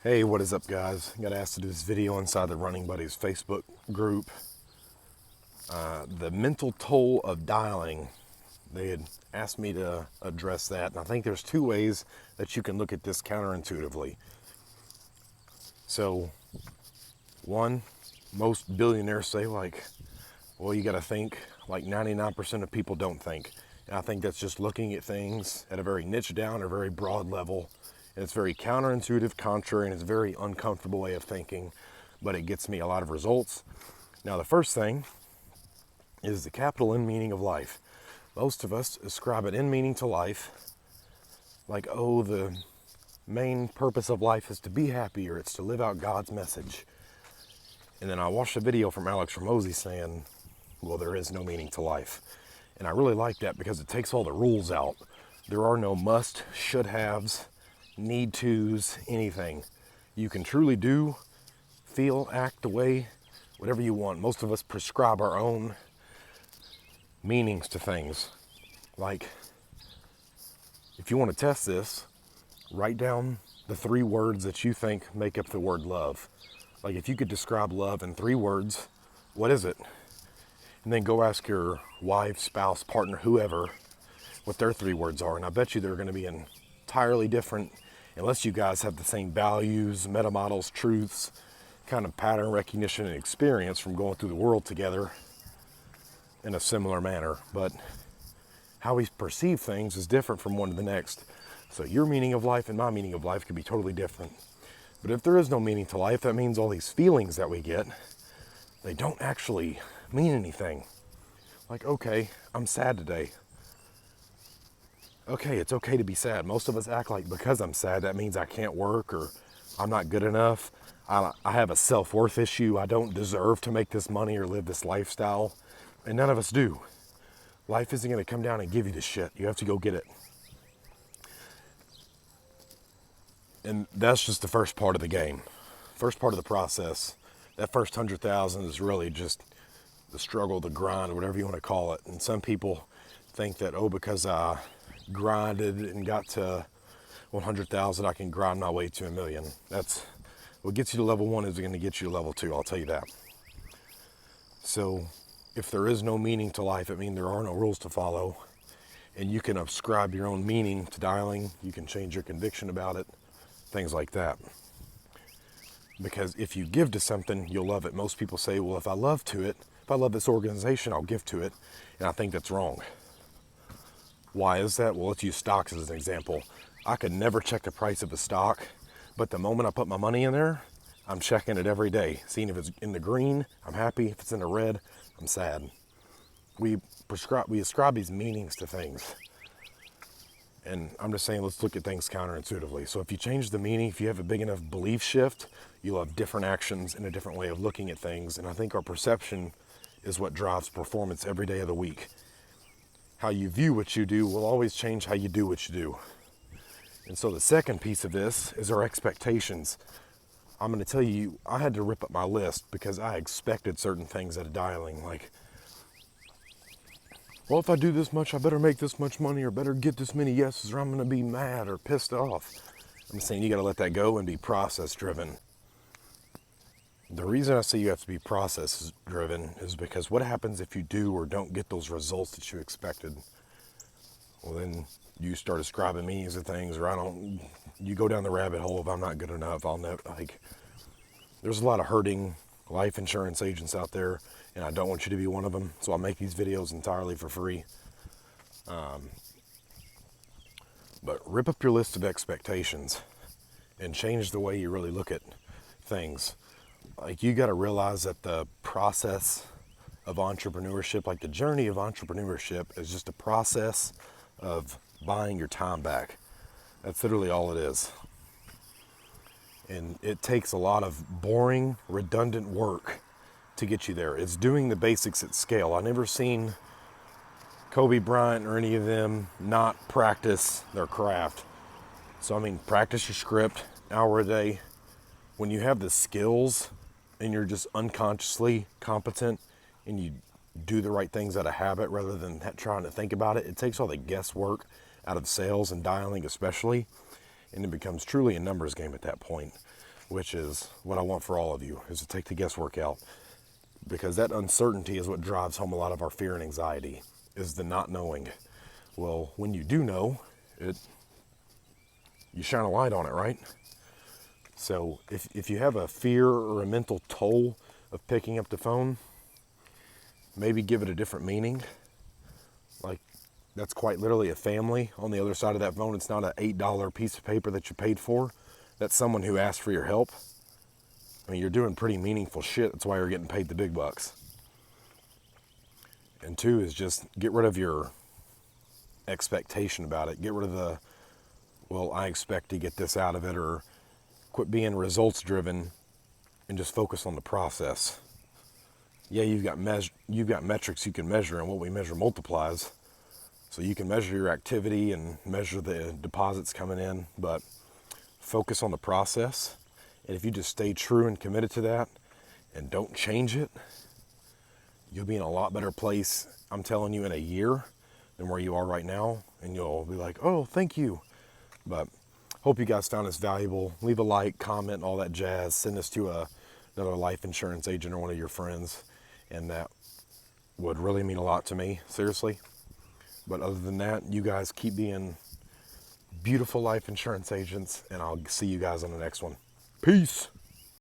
Hey, what is up, guys? I got asked to do this video inside the Running Buddies Facebook group. The mental toll of dialing. They had asked me to address that, and I think there's two ways that you can look at this counterintuitively. So, one, most billionaires say, like, well, you got to think like 99% of people don't think. And I think that's just looking at things at a very niche down or very broad level. And it's very counterintuitive, contrary, and it's a very uncomfortable way of thinking, but it gets me a lot of results. Now, the first thing is the capital N meaning of life. Most of us ascribe an N meaning to life, like, oh, the main purpose of life is to be happy, or it's to live out God's message. And then I watched a video from Alex Ramosi saying, well, there is no meaning to life. And I really like that because it takes all the rules out. There are no must, should haves, need tos, anything. You can truly do, feel, act the way, whatever you want. Most of us prescribe our own meanings to things. Like, if you want to test this, write down the 3 words that you think make up the word love. Like, if you could describe love in 3 words, what is it? And then go ask your wife, spouse, partner, whoever, what their 3 words are. And I bet you they're going to be entirely different, unless you guys have the same values, meta models, truths, kind of pattern recognition and experience from going through the world together in a similar manner. But how we perceive things is different from one to the next. So your meaning of life and my meaning of life could be totally different. But if there is no meaning to life, that means all these feelings that we get, they don't actually mean anything. Like, okay, I'm sad today. Okay, it's okay to be sad. Most of us act like because I'm sad, that means I can't work or I'm not good enough. I have a self-worth issue. I don't deserve to make this money or live this lifestyle. And none of us do. Life isn't going to come down and give you this shit. You have to go get it. And that's just the first part of the game. First part of the process. That first 100,000 is really just the struggle, the grind, whatever you want to call it. And some people think that, oh, because I grinded and got to 100,000, I can grind my way to 1 million. That's what gets you to level 1 is going to get you to level 2. I'll tell you that. So if there is no meaning to life, it means there are no rules to follow, and you can ascribe your own meaning to dialing. You can change your conviction about it, things like that. Because if you give to something, you'll love it. Most people say, well, if I love this organization, I'll give to it. And I think that's wrong. Why is that? Well, let's use stocks as an example. I could never check the price of a stock, but the moment I put my money in there, I'm checking it every day. Seeing if it's in the green, I'm happy. If it's in the red, I'm sad. We ascribe these meanings to things. And I'm just saying, let's look at things counterintuitively. So if you change the meaning, if you have a big enough belief shift, you'll have different actions and a different way of looking at things. And I think our perception is what drives performance every day of the week. How you view what you do will always change how you do what you do. And so the second piece of this is our expectations. I'm going to tell you, I had to rip up my list because I expected certain things out of dialing. Like, well, if I do this much, I better make this much money, or better get this many yeses, or I'm going to be mad or pissed off. I'm saying you got to let that go and be process driven. The reason I say you have to be process driven is because what happens if you do or don't get those results that you expected? Well, then you start ascribing meanings of things, or you go down the rabbit hole of I'm not good enough. There's a lot of hurting life insurance agents out there, and I don't want you to be one of them. So I make these videos entirely for free. But rip up your list of expectations and change the way you really look at things. Like, you got to realize that the process of entrepreneurship, like the journey of entrepreneurship, is just a process of buying your time back. That's literally all it is. And it takes a lot of boring, redundant work to get you there. It's doing the basics at scale. I've never seen Kobe Bryant or any of them not practice their craft. So, I mean, practice your script, hour a day. When you have the skills and you're just unconsciously competent and you do the right things out of habit rather than trying to think about it, it takes all the guesswork out of sales and dialing especially, and it becomes truly a numbers game at that point. which is what I want for all of you, is to take the guesswork out. Because that uncertainty is what drives home a lot of our fear and anxiety, is the not knowing. Well, when you do know, you shine a light on it, right? So if you have a fear or a mental toll of picking up the phone, maybe give it a different meaning. Like, that's quite literally a family on the other side of that phone. It's not an $8 piece of paper that you paid for. That's someone who asked for your help. I mean, you're doing pretty meaningful shit. That's why you're getting paid the big bucks. And two is just get rid of your expectation about it. Get rid of the, well, I expect to get this out of it, or quit being results driven and just focus on the process. Yeah, you've got metrics you can measure, and what we measure multiplies. So you can measure your activity and measure the deposits coming in, but focus on the process. And if you just stay true and committed to that and don't change it, you'll be in a lot better place, I'm telling you, in a year than where you are right now. And you'll be like, oh, thank you. But hope you guys found this valuable. Leave a like, comment, all that jazz. Send this to another life insurance agent or one of your friends. And that would really mean a lot to me, seriously. But other than that, you guys keep being beautiful life insurance agents, and I'll see you guys on the next one. Peace.